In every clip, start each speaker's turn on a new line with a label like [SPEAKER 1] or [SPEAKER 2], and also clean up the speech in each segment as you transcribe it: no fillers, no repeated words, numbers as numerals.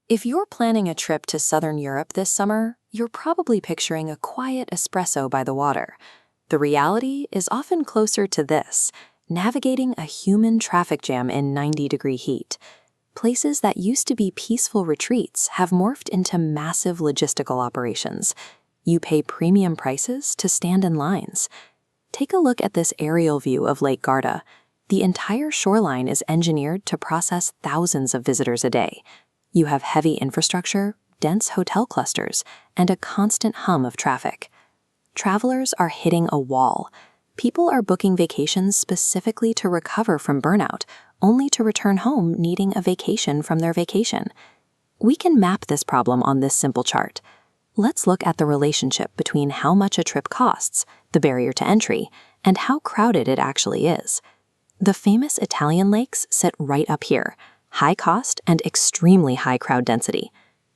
[SPEAKER 1] If you're planning a trip to Southern Europe this summer, you're probably picturing a quiet espresso by the water. The reality is often closer to this, navigating a human traffic jam in 90-degree heat. Places that used to be peaceful retreats have morphed into massive logistical operations. You pay premium prices to stand in lines. Take a look at this aerial view of Lake Garda. The entire shoreline is engineered to process thousands of visitors a day. You have heavy infrastructure, dense hotel clusters, and a constant hum of traffic. Travelers are hitting a wall. People are booking vacations specifically to recover from burnout, only to return home needing a vacation from their vacation. We can map this problem on this simple chart. Let's look at the relationship between how much a trip costs, the barrier to entry, and how crowded it actually is. The famous Italian lakes sit right up here. High cost and extremely high crowd density.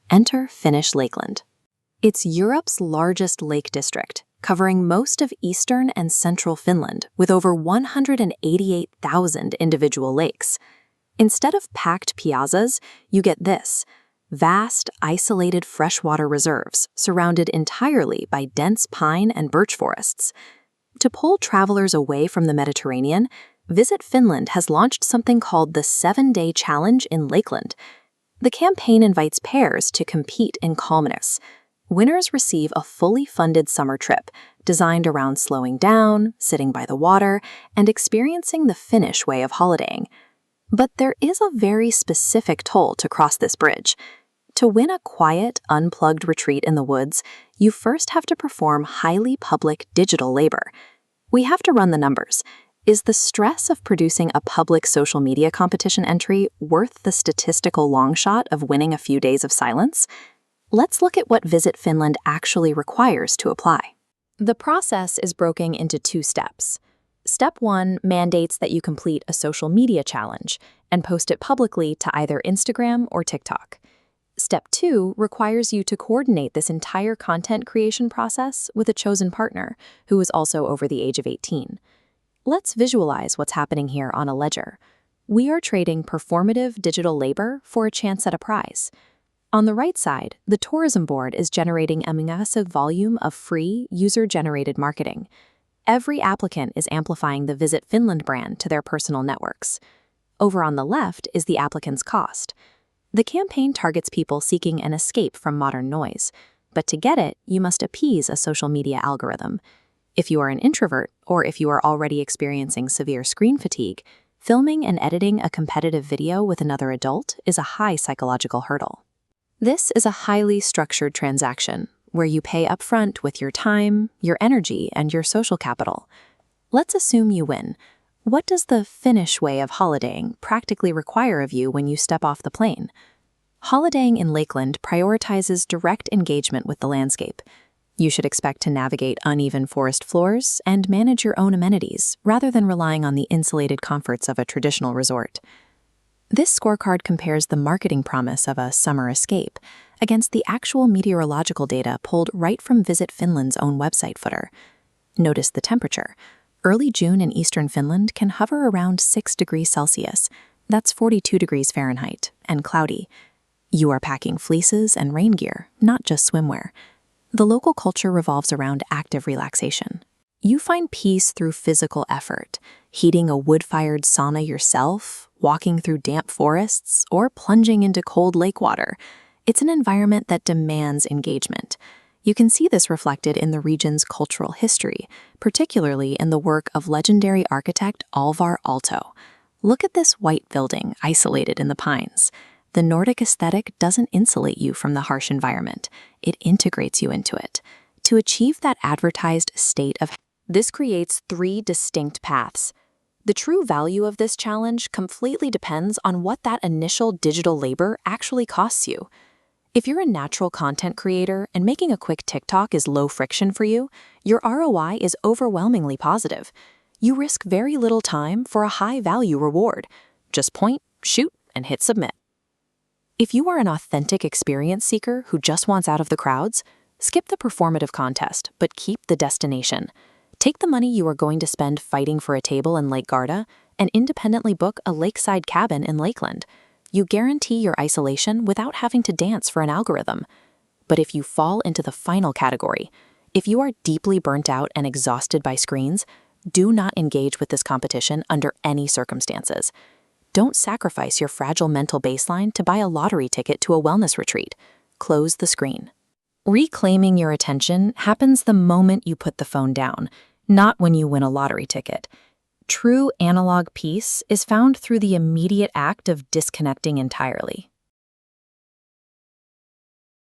[SPEAKER 1] Enter Finnish Lakeland. It's Europe's largest lake district, covering most of eastern and central Finland with over 188,000 individual lakes. Instead of packed piazzas, you get this: vast, isolated freshwater reserves surrounded entirely by dense pine and birch forests. To pull travelers away from the Mediterranean, Visit Finland has launched something called the 7-Day Challenge in Lakeland. The campaign invites pairs to compete in calmness. Winners receive a fully funded summer trip designed around slowing down, sitting by the water, and experiencing the Finnish way of holidaying. But there is a very specific toll to cross this bridge. To win a quiet, unplugged retreat in the woods, you first have to perform highly public digital labor. We have to run the numbers. Is the stress of producing a public social media competition entry worth the statistical long shot of winning a few days of silence? Let's look at what Visit Finland actually requires to apply. The process is broken into 2 steps. Step 1 mandates that you complete a social media challenge and post it publicly to either Instagram or TikTok. Step 2 requires you to coordinate this entire content creation process with a chosen partner who is also over the age of 18. Let's visualize what's happening here on a ledger. We are trading performative digital labor for a chance at a prize. On the right side, the tourism board is generating a massive volume of free, user-generated marketing. Every applicant is amplifying the Visit Finland brand to their personal networks. Over on the left is the applicant's cost. The campaign targets people seeking an escape from modern noise, but to get it, you must appease a social media algorithm. If you are an introvert, or if you are already experiencing severe screen fatigue, filming and editing a competitive video with another adult is a high psychological hurdle. This is a highly structured transaction, where you pay upfront with your time, your energy, and your social capital. Let's assume you win. What does the Finnish way of holidaying practically require of you when you step off the plane? Holidaying in Lakeland prioritizes direct engagement with the landscape. You should expect to navigate uneven forest floors and manage your own amenities rather than relying on the insulated comforts of a traditional resort. This scorecard compares the marketing promise of a summer escape against the actual meteorological data pulled right from Visit Finland's own website footer. Notice the temperature. Early June in eastern Finland can hover around 6 degrees Celsius. That's 42 degrees Fahrenheit, and cloudy. You are packing fleeces and rain gear, not just swimwear. The local culture revolves around active relaxation. You find peace through physical effort, heating a wood-fired sauna yourself, walking through damp forests, or plunging into cold lake water. It's an environment that demands engagement. You can see this reflected in the region's cultural history, particularly in the work of legendary architect Alvar Aalto. Look at this white building isolated in the pines. The Nordic aesthetic doesn't insulate you from the harsh environment. It integrates you into it. To achieve that advertised state of this creates 3 distinct paths. The true value of this challenge completely depends on what that initial digital labor actually costs you. If you're a natural content creator and making a quick TikTok is low friction for you, your ROI is overwhelmingly positive. You risk very little time for a high-value reward. Just point, shoot, and hit submit. If you are an authentic experience seeker who just wants out of the crowds, skip the performative contest, but keep the destination. Take the money you are going to spend fighting for a table in Lake Garda and independently book a lakeside cabin in Lakeland. You guarantee your isolation without having to dance for an algorithm. But if you fall into the final category, if you are deeply burnt out and exhausted by screens, do not engage with this competition under any circumstances. Don't sacrifice your fragile mental baseline to buy a lottery ticket to a wellness retreat. Close the screen. Reclaiming your attention happens the moment you put the phone down, not when you win a lottery ticket. True analog peace is found through the immediate act of disconnecting entirely.